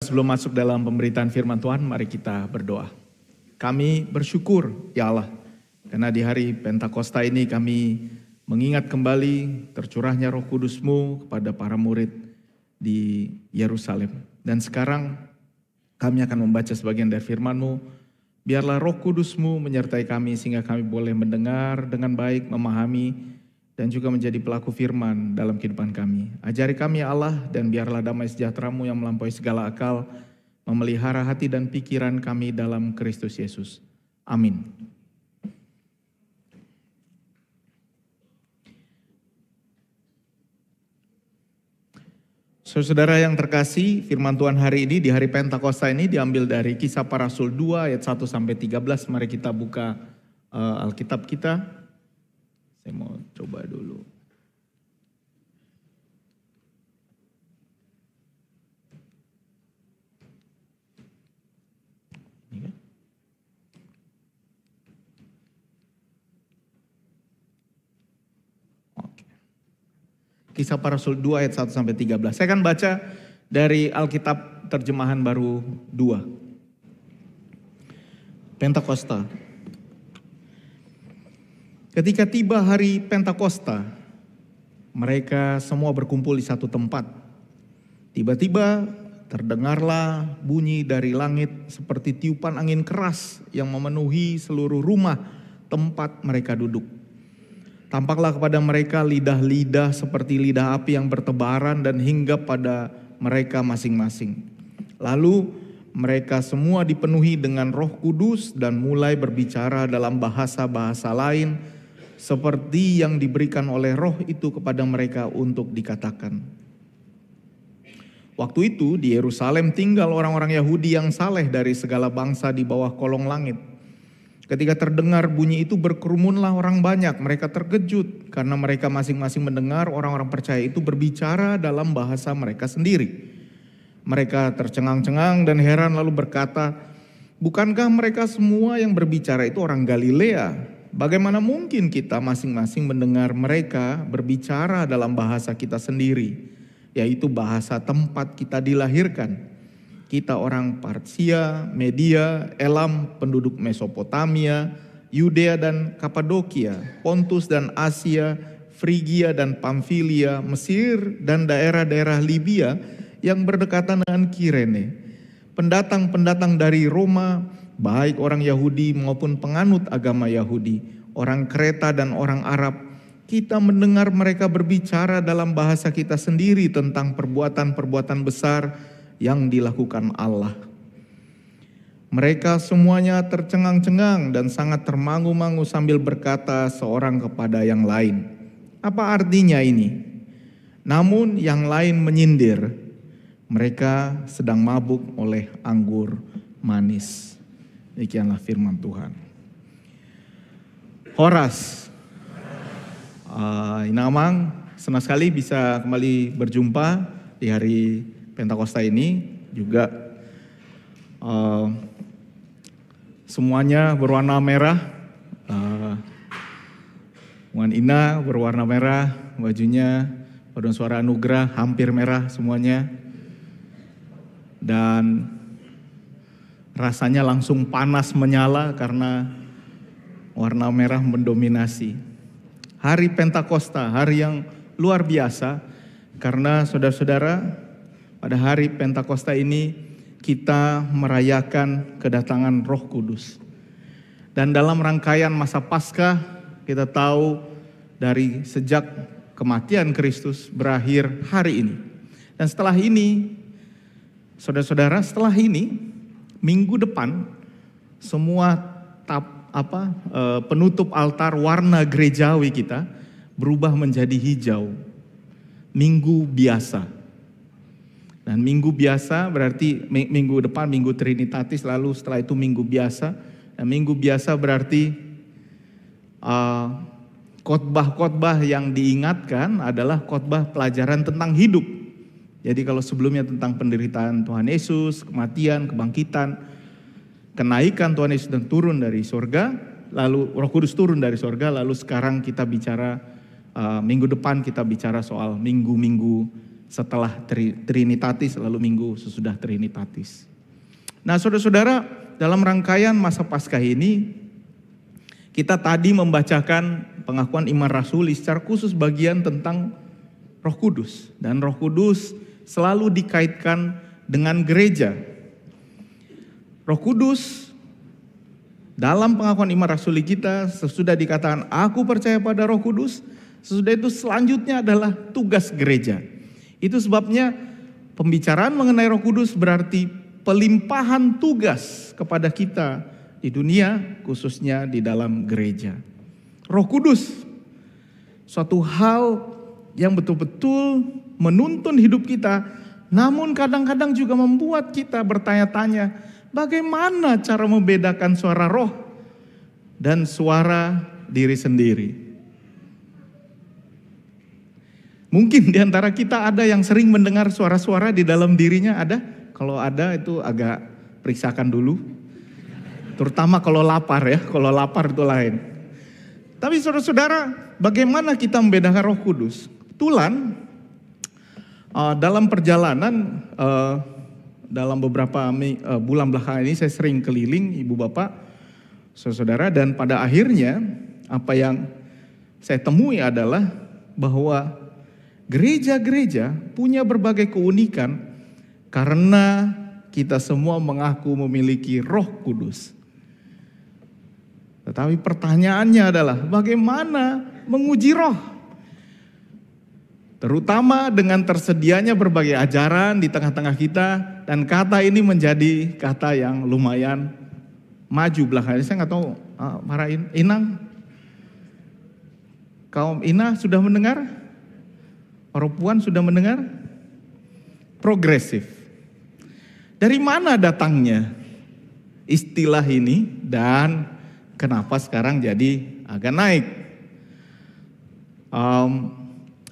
sebelum masuk dalam pemberitaan firman Tuhan, mari kita berdoa. Kami bersyukur, ya Allah, karena di hari Pentakosta ini kami mengingat kembali tercurahnya Roh Kudus-Mu kepada para murid di Yerusalem. Dan sekarang kami akan membaca sebagian dari firman-Mu. Biarlah Roh Kudus-Mu menyertai kami sehingga kami boleh mendengar dengan baik, memahami, dan juga menjadi pelaku firman dalam kehidupan kami. Ajari kami ya Allah, dan biarlah damai sejahtera-Mu yang melampaui segala akal memelihara hati dan pikiran kami dalam Kristus Yesus. Amin. Saudara yang terkasih, firman Tuhan hari ini di hari Pentakosta ini diambil dari Kisah Para Rasul 2 ayat 1 sampai 13. Mari kita buka Alkitab kita. Saya mau coba dulu. Ini kan? Oke. Kisah Para Rasul 2 ayat 1 sampai 13. Saya akan baca dari Alkitab terjemahan baru 2. Pentakosta. Ketika tiba hari Pentakosta, mereka semua berkumpul di satu tempat. Tiba-tiba terdengarlah bunyi dari langit seperti tiupan angin keras yang memenuhi seluruh rumah tempat mereka duduk. Tampaklah kepada mereka lidah-lidah seperti lidah api yang bertebaran dan hinggap pada mereka masing-masing. Lalu mereka semua dipenuhi dengan Roh Kudus dan mulai berbicara dalam bahasa-bahasa lain seperti yang diberikan oleh Roh itu kepada mereka untuk dikatakan. Waktu itu di Yerusalem tinggal orang-orang Yahudi yang saleh dari segala bangsa di bawah kolong langit. Ketika terdengar bunyi itu berkerumunlah orang banyak. Mereka terkejut karena mereka masing-masing mendengar orang-orang percaya itu berbicara dalam bahasa mereka sendiri. Mereka tercengang-cengang dan heran lalu berkata, "Bukankah mereka semua yang berbicara itu orang Galilea? Bagaimana mungkin kita masing-masing mendengar mereka berbicara dalam bahasa kita sendiri, yaitu bahasa tempat kita dilahirkan? Kita orang Parsia, Media, Elam, penduduk Mesopotamia, Yudea dan Kapadokia, Pontus dan Asia, Frigia dan Pamfilia, Mesir dan daerah-daerah Libya yang berdekatan dengan Kirene. Pendatang-pendatang dari Roma, baik orang Yahudi maupun penganut agama Yahudi, orang Kreta dan orang Arab, kita mendengar mereka berbicara dalam bahasa kita sendiri tentang perbuatan-perbuatan besar yang dilakukan Allah." Mereka semuanya tercengang-cengang dan sangat termangu-mangu sambil berkata seorang kepada yang lain, "Apa artinya ini?" Namun yang lain menyindir, "Mereka sedang mabuk oleh anggur manis." Demikianlah firman Tuhan. Horas. Inamang, senang sekali bisa kembali berjumpa di hari Pentakosta ini. Juga semuanya berwarna merah. Wan Ina berwarna merah, bajunya Paduan Suara Anugerah hampir merah semuanya. Dan rasanya langsung panas menyala karena warna merah mendominasi. Hari Pentakosta, hari yang luar biasa karena saudara-saudara, pada hari Pentakosta ini kita merayakan kedatangan Roh Kudus. Dan dalam rangkaian masa Paskah kita tahu dari sejak kematian Kristus berakhir hari ini. Dan setelah ini, saudara-saudara, setelah ini minggu depan semua penutup altar warna gerejawi kita berubah menjadi hijau. Minggu biasa. Dan minggu biasa berarti minggu depan minggu Trinitatis, lalu setelah itu minggu biasa. Dan minggu biasa berarti khotbah-khotbah yang diingatkan adalah khotbah pelajaran tentang hidup. Jadi kalau sebelumnya tentang penderitaan Tuhan Yesus, kematian, kebangkitan, kenaikan Tuhan Yesus dan turun dari surga, lalu Roh Kudus turun dari surga, lalu sekarang kita bicara minggu depan kita bicara soal minggu-minggu setelah Trinitatis, lalu minggu sesudah Trinitatis. Nah saudara-saudara, dalam rangkaian masa Paskah ini, kita tadi membacakan pengakuan iman rasuli secara khusus bagian tentang Roh Kudus. Dan Roh Kudus selalu dikaitkan dengan gereja. Roh Kudus dalam pengakuan iman rasuli kita sesudah dikatakan aku percaya pada Roh Kudus, sesudah itu selanjutnya adalah tugas gereja. Itu sebabnya pembicaraan mengenai Roh Kudus berarti pelimpahan tugas kepada kita di dunia, khususnya di dalam gereja. Roh Kudus, suatu hal yang betul-betul menuntun hidup kita, namun kadang-kadang juga membuat kita bertanya-tanya, bagaimana cara membedakan suara roh dan suara diri sendiri? Mungkin di antara kita ada yang sering mendengar suara-suara di dalam dirinya, ada? Kalau ada itu agak periksakan dulu. Terutama kalau lapar ya, kalau lapar itu lain. Tapi saudara-saudara, bagaimana kita membedakan Roh Kudus? Kebetulan dalam perjalanan, dalam beberapa bulan belakangan ini saya sering keliling ibu bapak, saudara, dan pada akhirnya apa yang saya temui adalah bahwa gereja-gereja punya berbagai keunikan karena kita semua mengaku memiliki Roh Kudus. Tetapi pertanyaannya adalah bagaimana menguji roh? Terutama dengan tersedianya berbagai ajaran di tengah-tengah kita, dan kata ini menjadi kata yang lumayan maju belakangan. Saya nggak tahu para inang, kaum Ina sudah mendengar? Orang Puan sudah mendengar? Progresif. Dari mana datangnya istilah ini dan kenapa sekarang jadi agak naik?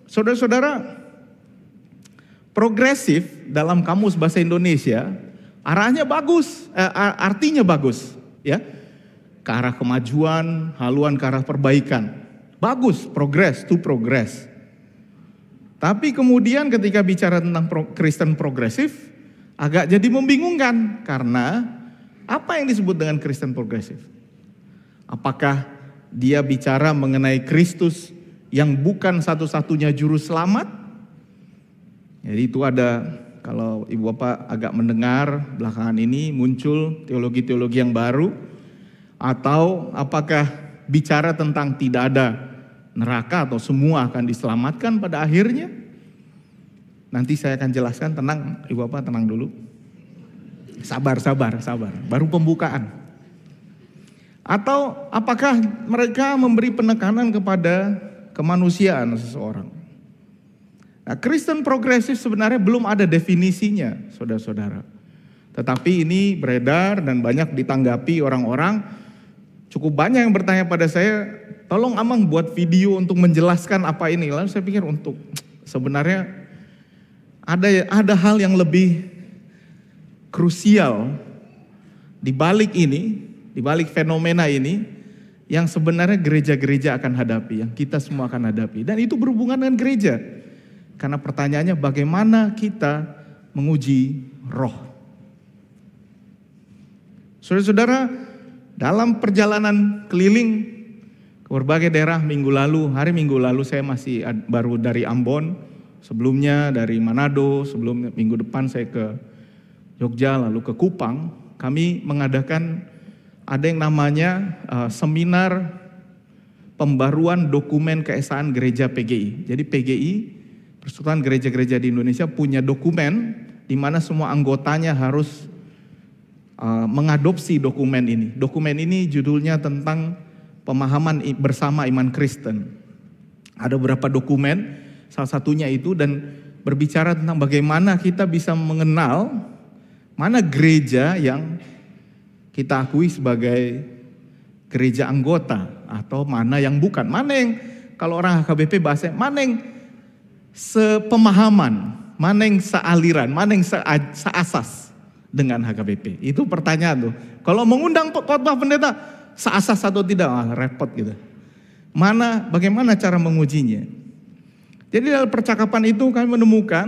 Saudara-saudara, progresif dalam kamus bahasa Indonesia arahnya bagus, artinya bagus, ya, ke arah kemajuan, haluan ke arah perbaikan, bagus, progress to progress. Tapi kemudian ketika bicara tentang Kristen progresif, agak jadi membingungkan karena apa yang disebut dengan Kristen progresif? Apakah dia bicara mengenai Kristus yang bukan satu-satunya juru selamat? Jadi itu ada, kalau ibu bapak agak mendengar belakangan ini muncul teologi-teologi yang baru, atau apakah bicara tentang tidak ada neraka atau semua akan diselamatkan pada akhirnya? Nanti saya akan jelaskan, tenang ibu bapak, tenang dulu. Sabar, baru pembukaan. Atau apakah mereka memberi penekanan kepada kemanusiaan seseorang? Nah, Kristen progresif sebenarnya belum ada definisinya, saudara-saudara. Tetapi ini beredar dan banyak ditanggapi orang-orang. Cukup banyak yang bertanya pada saya, tolong Amang buat video untuk menjelaskan apa ini. Lalu saya pikir sebenarnya ada hal yang lebih krusial di balik ini, di balik fenomena ini, yang sebenarnya gereja-gereja akan hadapi, yang kita semua akan hadapi. Dan itu berhubungan dengan gereja. Karena pertanyaannya bagaimana kita menguji roh. Saudara-saudara, dalam perjalanan keliling ke berbagai daerah hari minggu lalu saya masih baru dari Ambon, sebelumnya dari Manado, sebelumnya minggu depan saya ke Jogja, lalu ke Kupang. Kami mengadakan ada yang namanya seminar pembaruan dokumen keesaan gereja PGI. Jadi PGI, Persekutuan Gereja-Gereja di Indonesia, punya dokumen di mana semua anggotanya harus mengadopsi dokumen ini. Dokumen ini judulnya tentang pemahaman bersama iman Kristen. Ada beberapa dokumen, salah satunya itu, dan berbicara tentang bagaimana kita bisa mengenal mana gereja yang kita akui sebagai gereja anggota atau mana yang bukan. Mana yang kalau orang HKBP bahasa, mana yang sepemahaman, mana yang sealiran, mana yang seasas dengan HKBP. Itu pertanyaan tuh. Kalau mengundang khotbah pendeta, seasas atau tidak? Repot gitu. Bagaimana cara mengujinya? Jadi dalam percakapan itu kami menemukan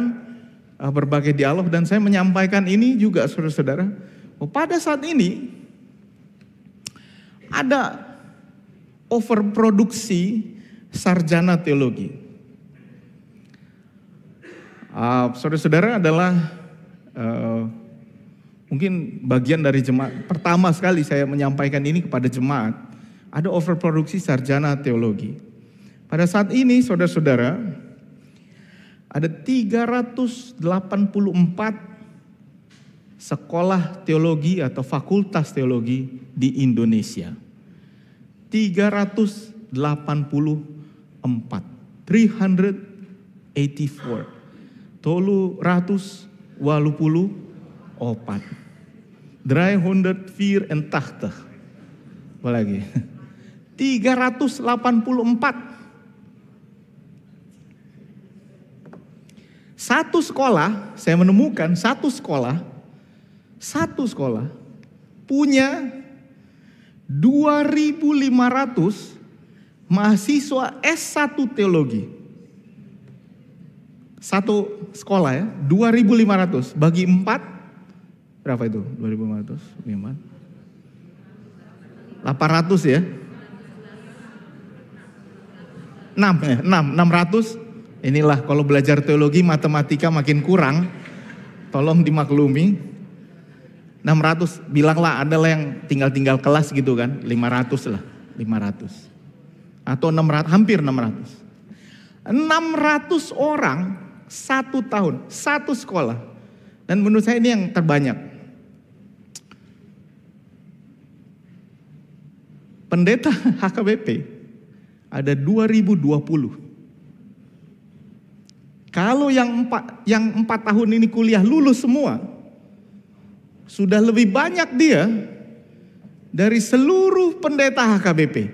berbagai dialog, dan saya menyampaikan ini juga saudara-saudara. Pada saat ini ada overproduksi sarjana teologi. Saudara-saudara adalah mungkin bagian dari jemaat. Pertama sekali saya menyampaikan ini kepada jemaat. Ada overproduksi sarjana teologi. Pada saat ini saudara-saudara, ada 384 sekolah teologi atau fakultas teologi di Indonesia. 384. 384. Tolu ratus walu puluh opat. 384. Apa lagi? 384. Satu sekolah, saya menemukan satu sekolah punya 2.500 mahasiswa S1 teologi. Satu sekolah ya, 2.500 bagi 4, berapa itu? 2.500, 800 ya? 600. Inilah kalau belajar teologi matematika makin kurang, tolong dimaklumi. 600, bilanglah adalah yang tinggal kelas gitu kan, 500 lah, 500. Atau 600, hampir 600. 600 orang satu tahun, satu sekolah. Dan menurut saya ini yang terbanyak. Pendeta HKBP ada 2020. Kalau yang 4 tahun ini kuliah lulus semua, sudah lebih banyak dia dari seluruh pendeta HKBP.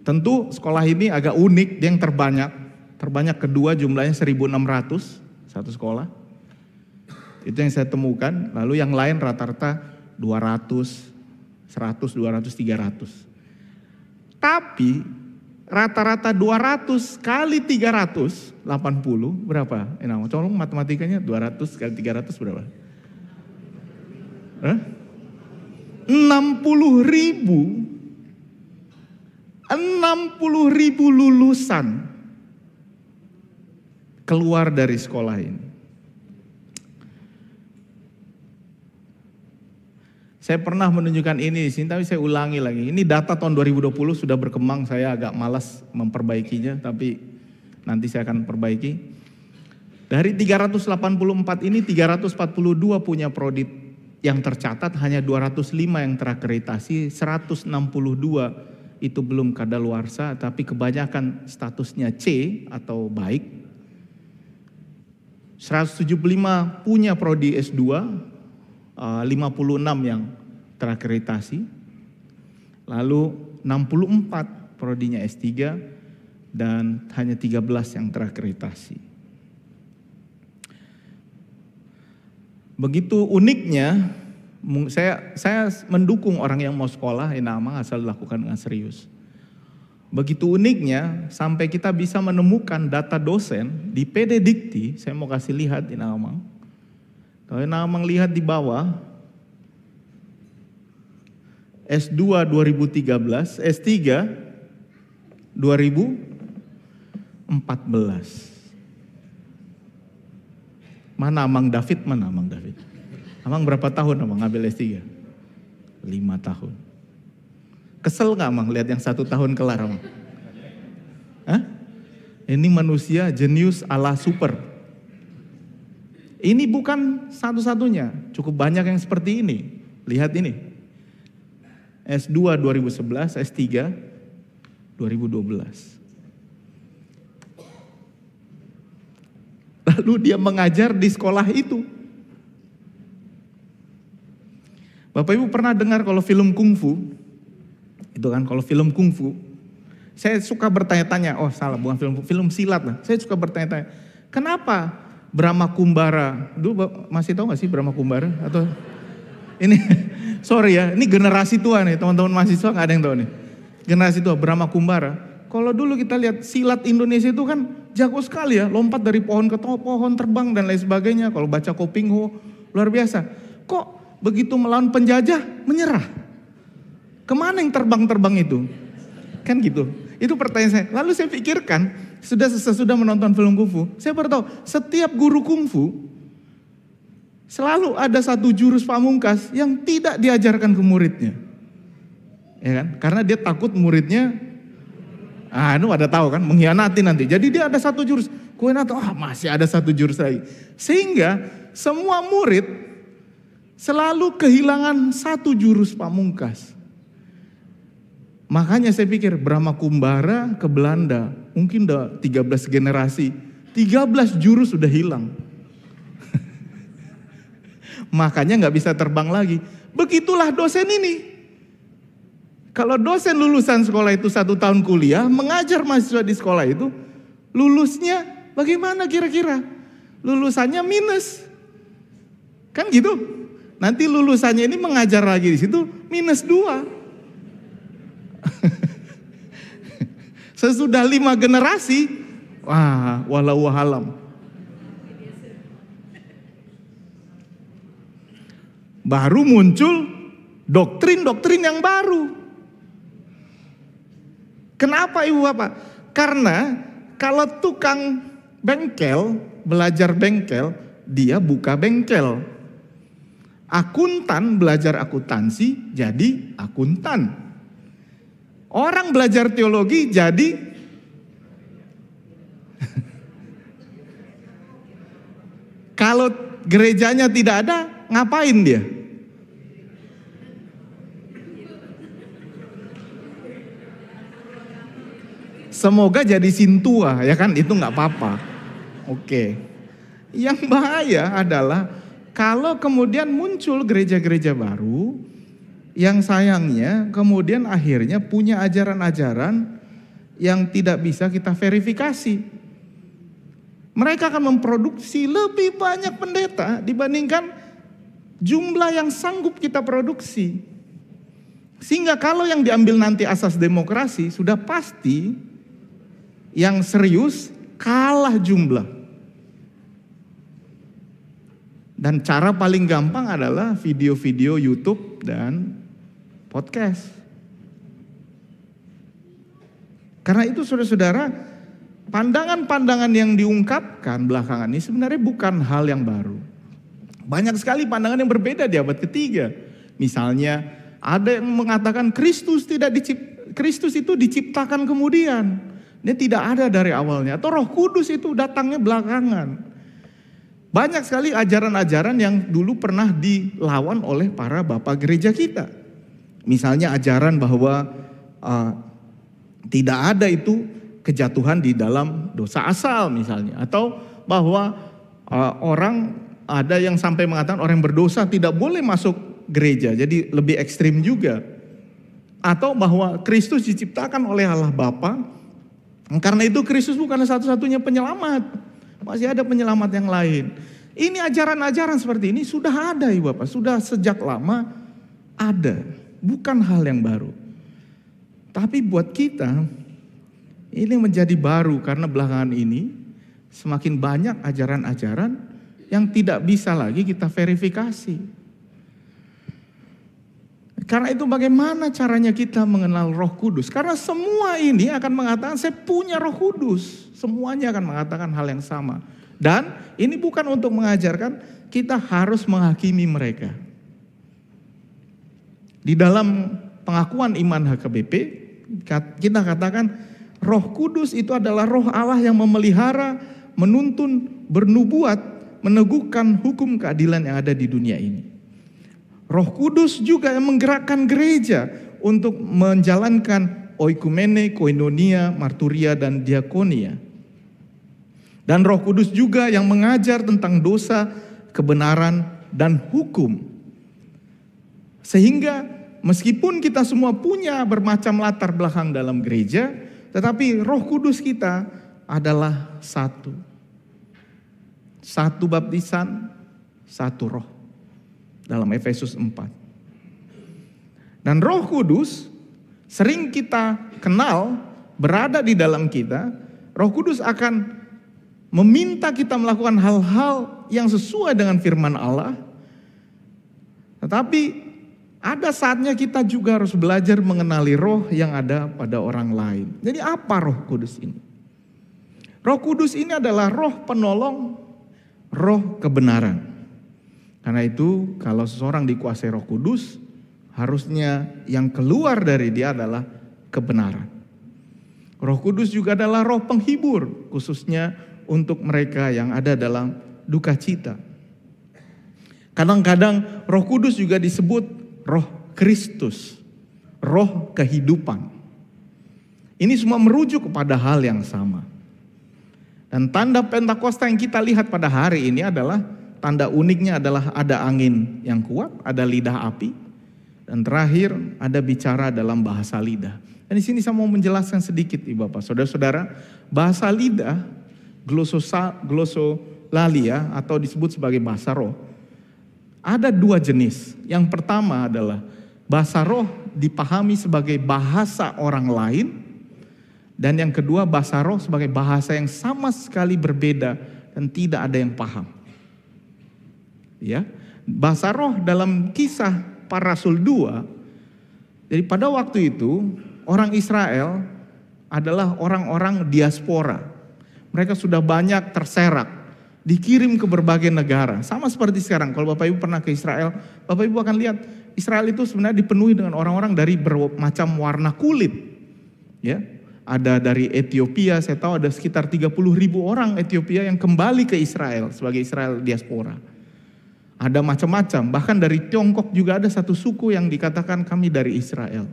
Tentu sekolah ini agak unik, dia yang terbanyak kedua jumlahnya 1.600 satu sekolah. Itu yang saya temukan. Lalu yang lain rata-rata 200, 100, 200, 300. Tapi rata-rata 200 kali 380 berapa? Tolong matematikanya, 200 kali 300 berapa? 60.000 lulusan keluar dari sekolah ini. Saya pernah menunjukkan ini di sini, tapi saya ulangi lagi. Ini data tahun 2020 sudah berkembang, saya agak malas memperbaikinya, tapi nanti saya akan perbaiki. Dari 384 ini 342 punya prodi yang tercatat, hanya 205 yang terakreditasi, 162 itu belum kadaluarsa, tapi kebanyakan statusnya C atau baik. 175 punya prodi S2, 56 yang terakreditasi, lalu 64 prodinya S3 dan hanya 13 yang terakreditasi. Begitu uniknya, saya mendukung orang yang mau sekolah Inamang asal dilakukan dengan serius. Begitu uniknya sampai kita bisa menemukan data dosen di PD Dikti. Saya mau kasih lihat Inamang. Kalau Inamang lihat di bawah, S2 2013, S3 2014. Mana Amang David? Amang berapa tahun Amang ngambil S3? 5 tahun. Kesel gak Amang lihat yang 1 tahun kelar Amang? Ini manusia jenius ala super. Ini bukan satu-satunya, cukup banyak yang seperti ini. Lihat ini. S2 2011, S3 2012. Lalu dia mengajar di sekolah itu. Bapak Ibu pernah dengar kalau film kungfu? Itu kan kalau film kungfu. Saya suka bertanya-tanya, oh salah bukan film silat lah. Saya suka bertanya-tanya, kenapa Brahma Kumbara? Dulu masih tahu gak sih Brahma Kumbara? Atau ini, sorry ya, ini generasi tua nih, teman-teman mahasiswa gak ada yang tahu nih. Generasi tua Brahma Kumbara. Kalau dulu kita lihat silat Indonesia itu kan jago sekali ya, lompat dari pohon ke pohon, terbang dan lain sebagainya. Kalau baca Kopingho luar biasa. Kok begitu melawan penjajah menyerah? Kemana yang terbang-terbang itu? Kan gitu. Itu pertanyaan saya. Lalu saya pikirkan, sesudah menonton film kungfu, saya baru tahu setiap guru kungfu selalu ada satu jurus pamungkas yang tidak diajarkan ke muridnya. Ya kan? Karena dia takut muridnya ada tahu kan, mengkhianati nanti. Jadi dia ada satu jurus. Masih ada satu jurus lagi. Sehingga semua murid selalu kehilangan satu jurus pamungkas. Makanya saya pikir Brahma Kumbara ke Belanda, mungkin udah 13 generasi, 13 jurus sudah hilang. Makanya gak bisa terbang lagi. Begitulah dosen ini. Kalau dosen lulusan sekolah itu 1 tahun kuliah, mengajar mahasiswa di sekolah itu, lulusnya bagaimana kira-kira? Lulusannya minus. Kan gitu. Nanti lulusannya ini mengajar lagi di situ, minus 2. Sesudah 5 generasi, walau alam. Baru muncul doktrin-doktrin yang baru. Kenapa Ibu Bapak? Karena kalau tukang bengkel, belajar bengkel, dia buka bengkel. Akuntan belajar akuntansi, jadi akuntan. Orang belajar teologi jadi kalau gerejanya tidak ada, ngapain dia? Semoga jadi sintua, ya kan? Itu nggak apa-apa. Oke. Yang bahaya adalah kalau kemudian muncul gereja-gereja baru, yang sayangnya kemudian akhirnya punya ajaran-ajaran yang tidak bisa kita verifikasi. Mereka akan memproduksi lebih banyak pendeta dibandingkan jumlah yang sanggup kita produksi. Sehingga kalau yang diambil nanti asas demokrasi, sudah pasti yang serius kalah jumlah. Dan cara paling gampang adalah video-video YouTube dan podcast. Karena itu saudara-saudara, pandangan-pandangan yang diungkapkan belakangan ini sebenarnya bukan hal yang baru. Banyak sekali pandangan yang berbeda di abad ketiga. Misalnya ada yang mengatakan Kristus itu diciptakan kemudian. Dia tidak ada dari awalnya. Atau Roh Kudus itu datangnya belakangan. Banyak sekali ajaran-ajaran yang dulu pernah dilawan oleh para bapak gereja kita. Misalnya ajaran bahwa tidak ada itu kejatuhan di dalam dosa asal misalnya. Atau bahwa orang ada yang sampai mengatakan orang yang berdosa tidak boleh masuk gereja. Jadi lebih ekstrim juga. Atau bahwa Kristus diciptakan oleh Allah Bapa. Karena itu Kristus bukan satu-satunya penyelamat. Masih ada penyelamat yang lain. Ini ajaran-ajaran seperti ini sudah ada Ibu Bapak. Sudah sejak lama ada. Bukan hal yang baru. Tapi buat kita ini menjadi baru karena belakangan ini semakin banyak ajaran-ajaran yang tidak bisa lagi kita verifikasi. Karena itu bagaimana caranya kita mengenal Roh Kudus? Karena semua ini akan mengatakan saya punya Roh Kudus. Semuanya akan mengatakan hal yang sama. Dan ini bukan untuk mengajarkan, kita harus menghakimi mereka. Di dalam pengakuan iman HKBP, kita katakan Roh Kudus itu adalah roh Allah yang memelihara, menuntun, bernubuat, meneguhkan hukum keadilan yang ada di dunia ini. Roh Kudus juga yang menggerakkan gereja untuk menjalankan oikumene, koinonia, marturia, dan diakonia. Dan Roh Kudus juga yang mengajar tentang dosa, kebenaran, dan hukum. Sehingga meskipun kita semua punya bermacam latar belakang dalam gereja, tetapi Roh Kudus kita adalah satu. Satu baptisan, satu roh. Dalam Efesus 4. Dan Roh Kudus sering kita kenal, berada di dalam kita, Roh Kudus akan meminta kita melakukan hal-hal yang sesuai dengan firman Allah. Tetapi ada saatnya kita juga harus belajar mengenali roh yang ada pada orang lain. Jadi apa Roh Kudus ini? Roh Kudus ini adalah roh penolong, roh kebenaran. Karena itu kalau seseorang dikuasai Roh Kudus, harusnya yang keluar dari dia adalah kebenaran. Roh Kudus juga adalah roh penghibur, khususnya untuk mereka yang ada dalam duka cita. Kadang-kadang Roh Kudus juga disebut Roh Kristus, roh kehidupan. Ini semua merujuk kepada hal yang sama. Dan tanda Pentakosta yang kita lihat pada hari ini adalah, tanda uniknya adalah ada angin yang kuat, ada lidah api, dan terakhir ada bicara dalam bahasa lidah. Dan di sini saya mau menjelaskan sedikit Ibu Bapak, Saudara-saudara, bahasa lidah, glosolalia atau disebut sebagai bahasa roh, ada dua jenis. Yang pertama adalah bahasa roh dipahami sebagai bahasa orang lain, dan yang kedua bahasa roh sebagai bahasa yang sama sekali berbeda dan tidak ada yang paham. Ya, bahasa roh dalam Kisah Para Rasul 2, jadi pada waktu itu orang Israel adalah orang-orang diaspora. Mereka sudah banyak terserak, dikirim ke berbagai negara. Sama seperti sekarang, kalau Bapak Ibu pernah ke Israel, Bapak Ibu akan lihat Israel itu sebenarnya dipenuhi dengan orang-orang dari bermacam warna kulit. Ya, ada dari Ethiopia, saya tahu ada sekitar 30.000 orang Ethiopia yang kembali ke Israel sebagai Israel diaspora. Ada macam-macam, bahkan dari Tiongkok juga ada satu suku yang dikatakan kami dari Israel.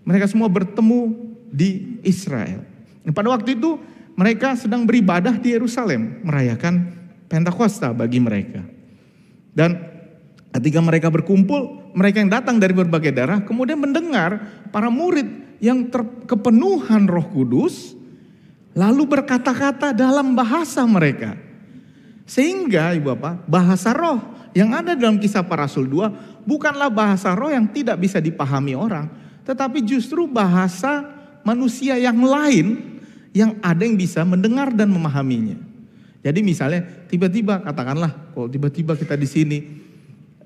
Mereka semua bertemu di Israel. Dan pada waktu itu mereka sedang beribadah di Yerusalem, merayakan Pentakosta bagi mereka. Dan ketika mereka berkumpul, mereka yang datang dari berbagai daerah kemudian mendengar para murid yang kepenuhan Roh Kudus lalu berkata-kata dalam bahasa mereka. Sehingga Ibu Bapak, bahasa roh yang ada dalam Kisah Para Rasul 2 bukanlah bahasa roh yang tidak bisa dipahami orang, tetapi justru bahasa manusia yang lain yang ada yang bisa mendengar dan memahaminya. Jadi misalnya tiba-tiba, katakanlah kalau tiba-tiba kita di sini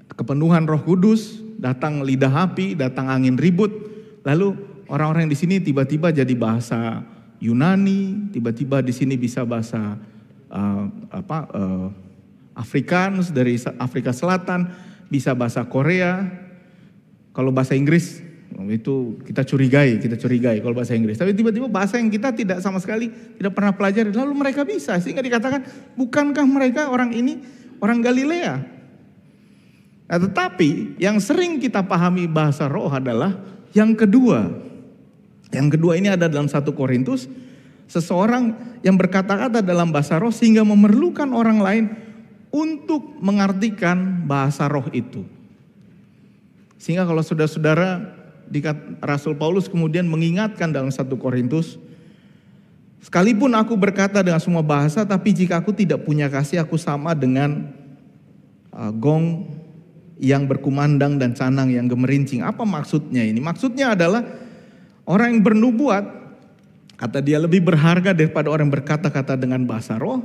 kepenuhan Roh Kudus, datang lidah api, datang angin ribut, lalu orang-orang di sini tiba-tiba jadi bahasa Yunani, tiba-tiba di sini bisa bahasa Afrikaans dari Afrika Selatan, bisa bahasa Korea. Kalau bahasa Inggris itu kita curigai kalau bahasa Inggris. Tapi tiba-tiba bahasa yang kita tidak sama sekali tidak pernah pelajari, lalu mereka bisa, sehingga dikatakan bukankah mereka orang ini orang Galilea? Nah, tetapi yang sering kita pahami bahasa roh adalah yang kedua. Yang kedua ini ada dalam 1 Korintus. Seseorang yang berkata-kata dalam bahasa roh sehingga memerlukan orang lain untuk mengartikan bahasa roh itu. Sehingga kalau saudara-saudara, Rasul Paulus kemudian mengingatkan dalam 1 Korintus, sekalipun aku berkata dengan semua bahasa, tapi jika aku tidak punya kasih, aku sama dengan gong yang berkumandang dan canang yang gemerincing. Apa maksudnya ini? Maksudnya adalah orang yang bernubuat, kata dia, lebih berharga daripada orang yang berkata-kata dengan bahasa roh.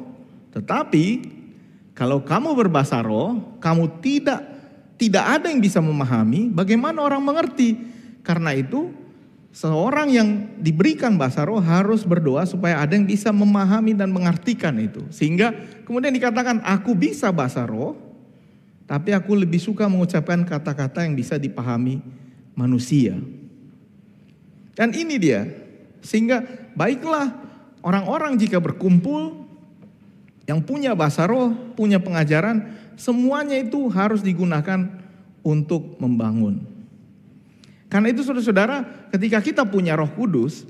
Tetapi kalau kamu berbahasa roh, kamu tidak ada yang bisa memahami, bagaimana orang mengerti? Karena itu seorang yang diberikan bahasa roh harus berdoa supaya ada yang bisa memahami dan mengartikan itu. Sehingga kemudian dikatakan, aku bisa bahasa roh, tapi aku lebih suka mengucapkan kata-kata yang bisa dipahami manusia. Dan ini dia. Sehingga baiklah orang-orang jika berkumpul yang punya bahasa roh, punya pengajaran, semuanya itu harus digunakan untuk membangun. Karena itu saudara-saudara, ketika kita punya Roh Kudus,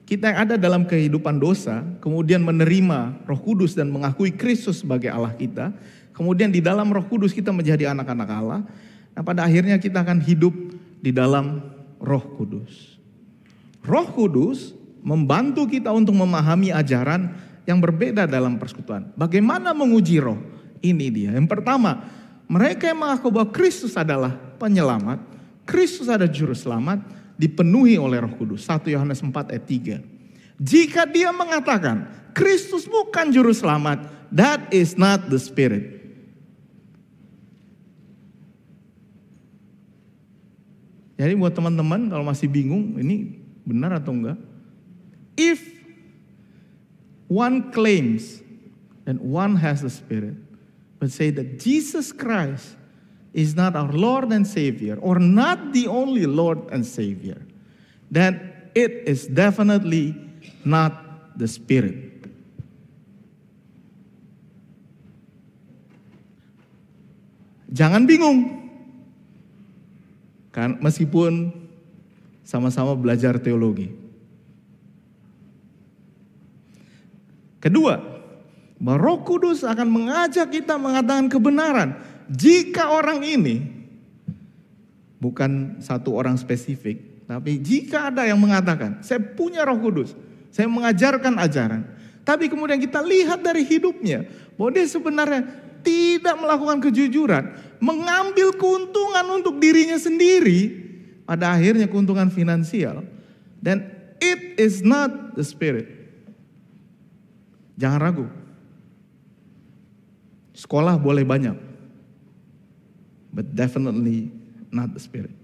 kita yang ada dalam kehidupan dosa, kemudian menerima Roh Kudus dan mengakui Kristus sebagai Allah kita, kemudian di dalam Roh Kudus kita menjadi anak-anak Allah, nah pada akhirnya kita akan hidup di dalam Roh Kudus. Roh Kudus membantu kita untuk memahami ajaran yang berbeda dalam persekutuan. Bagaimana menguji roh? Ini dia. Yang pertama, mereka yang mengaku bahwa Kristus adalah penyelamat, Kristus adalah juru selamat, dipenuhi oleh Roh Kudus. 1 Yohanes 4 ayat 3. Jika dia mengatakan Kristus bukan juru selamat, that is not the Spirit. Jadi buat teman-teman kalau masih bingung ini benar atau enggak, if one claims that one has the Spirit, but say that Jesus Christ is not our Lord and Savior, or not the only Lord and Savior, then it is definitely not the Spirit. Jangan bingung. Kan meskipun sama-sama belajar teologi. Kedua, bahwa Roh Kudus akan mengajak kita mengatakan kebenaran. Jika orang ini, bukan satu orang spesifik, tapi jika ada yang mengatakan, saya punya Roh Kudus, saya mengajarkan ajaran, tapi kemudian kita lihat dari hidupnya, bahwa dia sebenarnya tidak melakukan kejujuran, mengambil keuntungan untuk dirinya sendiri, pada akhirnya keuntungan finansial, then it is not the Spirit. Jangan ragu. Sekolah boleh banyak, but definitely not the Spirit.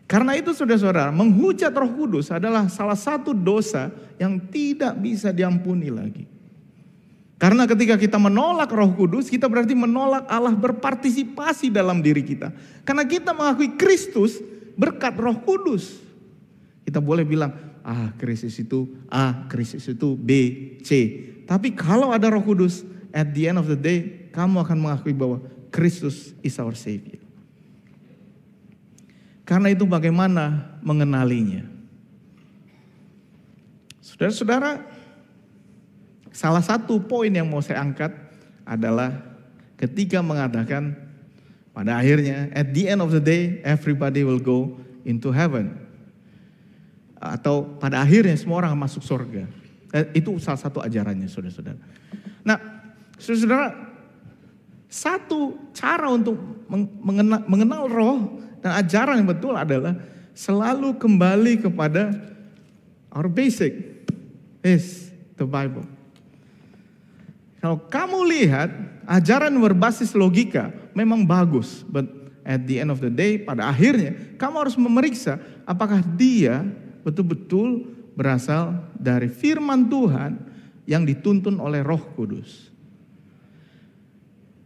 Karena itu saudara-saudara, menghujat Roh Kudus adalah salah satu dosa yang tidak bisa diampuni lagi. Karena ketika kita menolak Roh Kudus, kita berarti menolak Allah berpartisipasi dalam diri kita. Karena kita mengakui Kristus berkat Roh Kudus. Kita boleh bilang, Kristus itu A, Kristus itu B, C. Tapi kalau ada Roh Kudus, at the end of the day, kamu akan mengakui bahwa Kristus is our Savior. Karena itu bagaimana mengenalinya? Saudara-saudara, salah satu poin yang mau saya angkat adalah ketika mengatakan pada akhirnya at the end of the day everybody will go into heaven. Atau pada akhirnya semua orang masuk surga. Itu salah satu ajarannya saudara-saudara. Nah saudara-saudara, satu cara untuk mengenal roh dan ajaran yang betul adalah selalu kembali kepada our basic is the Bible. Kalau kamu lihat ajaran berbasis logika memang bagus, but at the end of the day, pada akhirnya kamu harus memeriksa apakah dia betul-betul berasal dari firman Tuhan yang dituntun oleh Roh Kudus.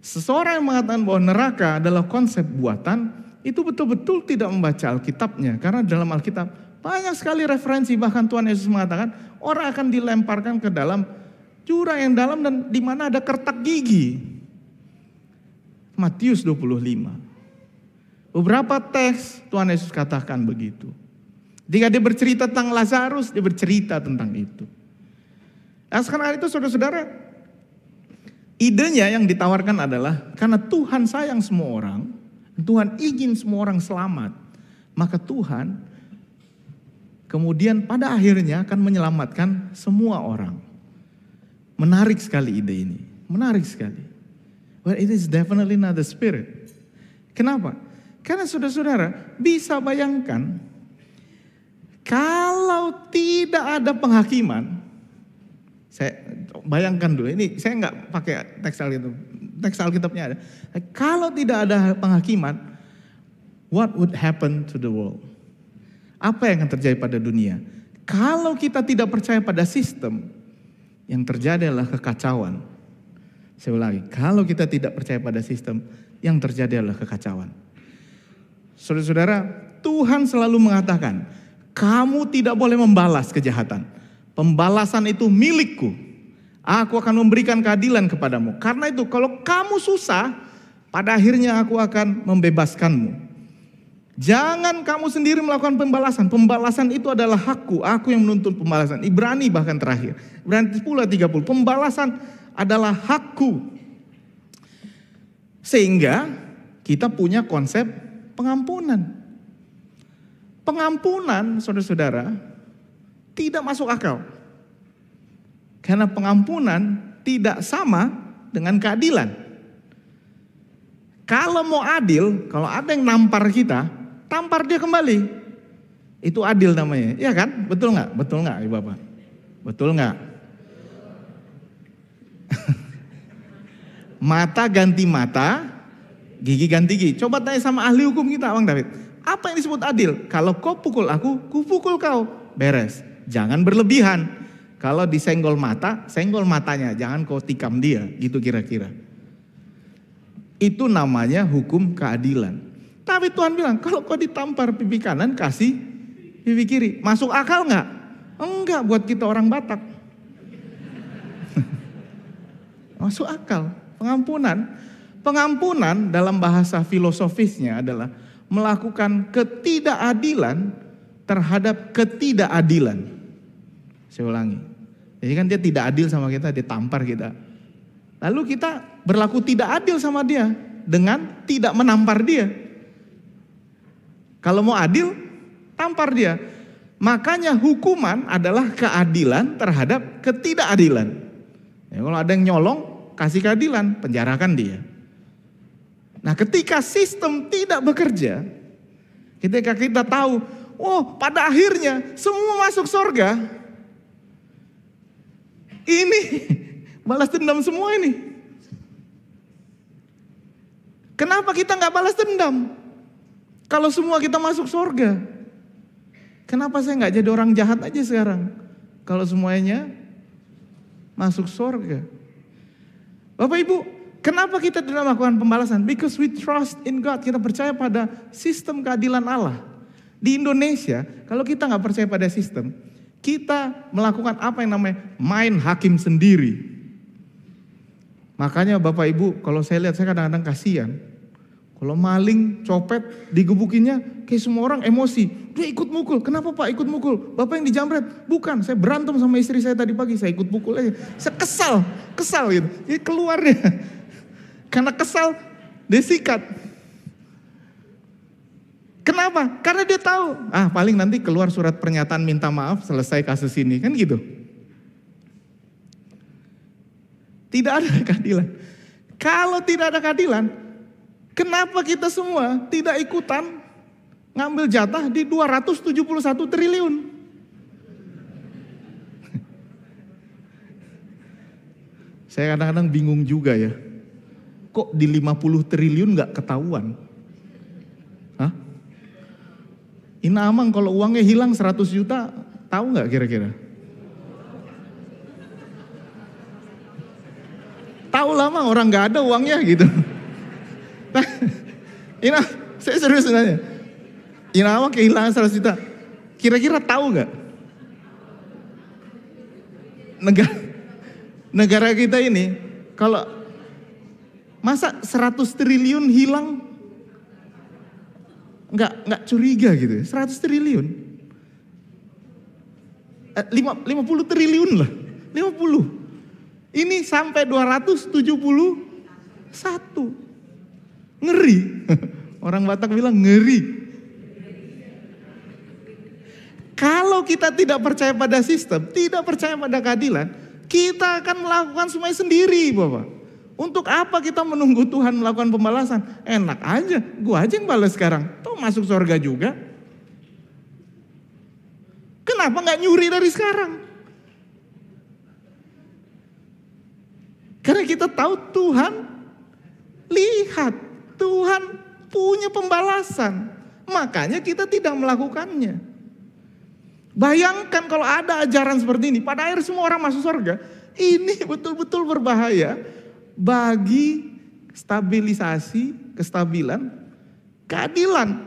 Seseorang yang mengatakan bahwa neraka adalah konsep buatan, itu betul-betul tidak membaca Alkitabnya. Karena dalam Alkitab banyak sekali referensi, bahkan Tuhan Yesus mengatakan orang akan dilemparkan ke dalam jurang yang dalam dan di mana ada kertak gigi. Matius 25. Beberapa teks Tuhan Yesus katakan begitu. Jika dia bercerita tentang Lazarus, dia bercerita tentang itu. Nah, sekarang itu saudara-saudara, idenya yang ditawarkan adalah karena Tuhan sayang semua orang, Tuhan ingin semua orang selamat, maka Tuhan kemudian pada akhirnya akan menyelamatkan semua orang. Menarik sekali ide ini, menarik sekali. But it is definitely not the Spirit. Kenapa? Karena saudara-saudara bisa bayangkan, kalau tidak ada penghakiman, saya bayangkan dulu, ini saya nggak pakai teks Alkitabnya ada. Kalau tidak ada penghakiman, what would happen to the world? Apa yang akan terjadi pada dunia? Kalau kita tidak percaya pada sistem, yang terjadi adalah kekacauan. Saya ulangi, kalau kita tidak percaya pada sistem, yang terjadi adalah kekacauan. Saudara-saudara, Tuhan selalu mengatakan, kamu tidak boleh membalas kejahatan. Pembalasan itu milikku. Aku akan memberikan keadilan kepadamu. Karena itu kalau kamu susah, pada akhirnya aku akan membebaskanmu. Jangan kamu sendiri melakukan pembalasan. Pembalasan itu adalah hakku. Aku yang menuntut pembalasan. Ibrani bahkan terakhir. Ibrani 10:30. Pembalasan adalah hakku. Sehingga kita punya konsep pengampunan. Pengampunan, saudara-saudara, tidak masuk akal. Karena pengampunan tidak sama dengan keadilan. Kalau mau adil, kalau ada yang nampar kita, tampar dia kembali. Itu adil namanya, ya kan? Betul nggak? Betul nggak, Ibu Bapak? Betul nggak? Mata ganti mata, gigi ganti gigi. Coba tanya sama ahli hukum kita, Bang David. Apa yang disebut adil? Kalau kau pukul aku, ku pukul kau. Beres. Jangan berlebihan. Kalau disenggol mata, senggol matanya. Jangan kau tikam dia. Gitu kira-kira. Itu namanya hukum keadilan. Tapi Tuhan bilang, kalau kau ditampar pipi kanan, kasih pipi kiri. Masuk akal nggak? Enggak, buat kita orang Batak. Masuk akal. Pengampunan dalam bahasa filosofisnya adalah melakukan ketidakadilan terhadap ketidakadilan. Saya ulangi. Jadi kan dia tidak adil sama kita, dia tampar kita. Lalu kita berlaku tidak adil sama dia dengan tidak menampar dia. Kalau mau adil, tampar dia. Makanya hukuman adalah keadilan terhadap ketidakadilan. Ya, kalau ada yang nyolong, kasih keadilan, penjarakan dia. Nah, ketika sistem tidak bekerja, ketika kita tahu, oh pada akhirnya semua masuk surga, ini balas dendam semua ini. Kenapa kita nggak balas dendam? Kalau semua kita masuk surga, kenapa saya nggak jadi orang jahat aja sekarang? Kalau semuanya masuk surga. Bapak Ibu, kenapa kita tidak melakukan pembalasan? Because we trust in God. Kita percaya pada sistem keadilan Allah. Di Indonesia, kalau kita nggak percaya pada sistem, kita melakukan apa yang namanya main hakim sendiri. Makanya Bapak Ibu, kalau saya lihat, saya kadang-kadang kasihan. Kalau maling, copet, digebukinnya, kayak semua orang emosi. Dia ikut mukul. Kenapa Pak ikut mukul? Bapak yang dijamret? Bukan, saya berantem sama istri saya tadi pagi, saya ikut pukul aja. Saya kesal gitu. Jadi keluar dia. Karena kesal, dia sikat. Kenapa? Karena dia tahu, paling nanti keluar surat pernyataan minta maaf, selesai kasus ini. Kan gitu. Tidak ada keadilan. Kalau tidak ada keadilan, kenapa kita semua tidak ikutan ngambil jatah di 271 triliun? Saya kadang-kadang bingung juga ya. Kok di 50 triliun gak ketahuan? Hah? Ina Amang kalau uangnya hilang 100 juta, tahu gak kira-kira? Tahu lah Mang, orang gak ada uangnya gitu. Nah, Ina, saya serius nanya. Ina Amang kehilangan 100 juta. Kira-kira tahu gak? Negara kita ini, kalau masa 100 triliun hilang, nggak curiga gitu. 100 triliun, 50 triliun lah, 50. Ini sampai 271, ngeri. Orang Batak bilang ngeri. Kalau kita tidak percaya pada sistem, tidak percaya pada keadilan, kita akan melakukan semuanya sendiri, Bapak. Untuk apa kita menunggu Tuhan melakukan pembalasan? Enak aja, gua aja yang balas sekarang. Toh masuk surga juga. Kenapa nggak nyuri dari sekarang? Karena kita tahu Tuhan lihat, Tuhan punya pembalasan. Makanya kita tidak melakukannya. Bayangkan kalau ada ajaran seperti ini, pada akhir semua orang masuk surga. Ini betul-betul berbahaya bagi stabilisasi, kestabilan, keadilan.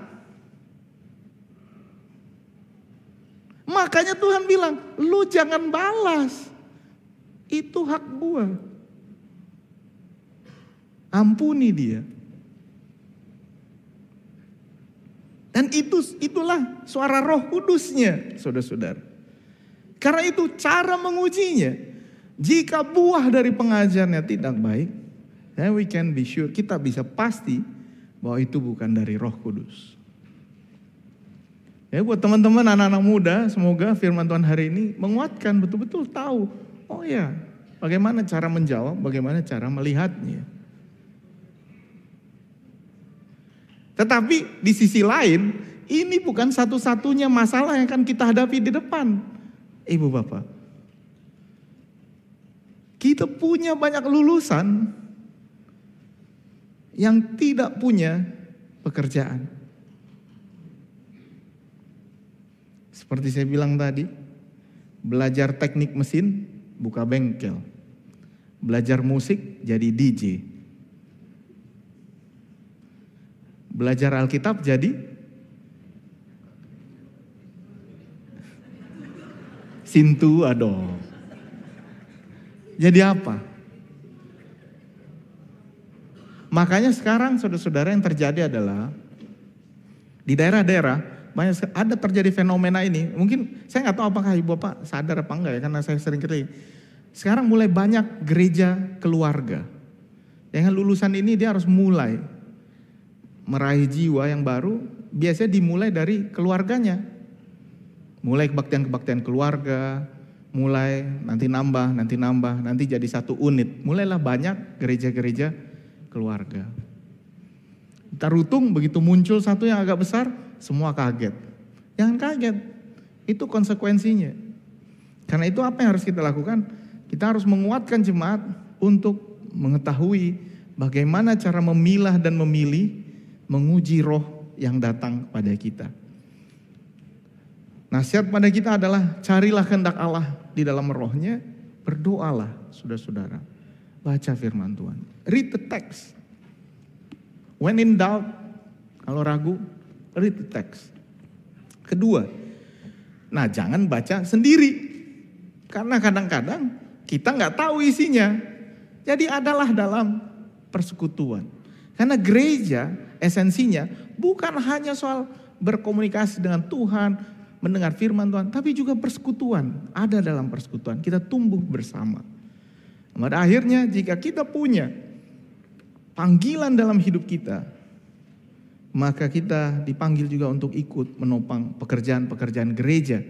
Makanya Tuhan bilang, lu jangan balas. Itu hak gua. Ampuni dia. Dan itulah suara Roh Kudusnya, saudara-saudara. Karena itu cara mengujinya. Jika buah dari pengajarnya tidak baik, then we can be sure, kita bisa pasti bahwa itu bukan dari Roh Kudus. Ya, buat teman-teman anak-anak muda, semoga firman Tuhan hari ini menguatkan, betul-betul tahu, oh ya, bagaimana cara menjawab, bagaimana cara melihatnya. Tetapi di sisi lain, Ini bukan satu-satunya masalah yang akan kita hadapi di depan. Ibu bapak, kita punya banyak lulusan yang tidak punya pekerjaan. Seperti saya bilang tadi, belajar teknik mesin, buka bengkel. Belajar musik, jadi DJ. Belajar Alkitab, jadi Sintu, aduh. Jadi apa? Makanya sekarang saudara-saudara yang terjadi adalah di daerah-daerah ada terjadi fenomena ini. Mungkin saya nggak tahu apakah ibu bapak sadar apa enggak ya, karena saya sering kali. Sekarang mulai banyak gereja keluarga. Dengan lulusan ini dia harus mulai meraih jiwa yang baru. Biasanya dimulai dari keluarganya. Mulai kebaktian-kebaktian keluarga, mulai nanti nambah, nanti jadi satu unit. Mulailah banyak gereja-gereja keluarga. Tarutung begitu muncul satu yang agak besar, semua kaget. Jangan kaget, itu konsekuensinya. Karena itu apa yang harus kita lakukan? Kita harus menguatkan jemaat untuk mengetahui bagaimana cara memilah dan memilih, menguji roh yang datang pada kita. Nasihat pada kita adalah carilah kehendak Allah di dalam rohnya, berdoalah saudara-saudara. Baca firman Tuhan, read the text. When in doubt, kalau ragu, read the text. Kedua, nah jangan baca sendiri. Karena kadang-kadang kita nggak tahu isinya. Jadi adalah dalam persekutuan. Karena gereja esensinya bukan hanya soal berkomunikasi dengan Tuhan, mendengar firman Tuhan, tapi juga persekutuan. Ada dalam persekutuan, kita tumbuh bersama. Pada akhirnya jika kita punya panggilan dalam hidup kita, maka kita dipanggil juga untuk ikut menopang pekerjaan-pekerjaan gereja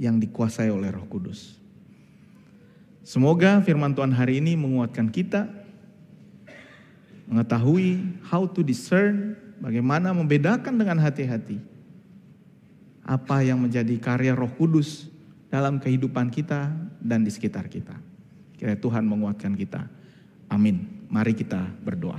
yang dikuasai oleh Roh Kudus. Semoga firman Tuhan hari ini menguatkan kita, mengetahui how to discern, bagaimana membedakan dengan hati-hati apa yang menjadi karya Roh Kudus dalam kehidupan kita dan di sekitar kita. Kiranya Tuhan menguatkan kita. Amin. Mari kita berdoa.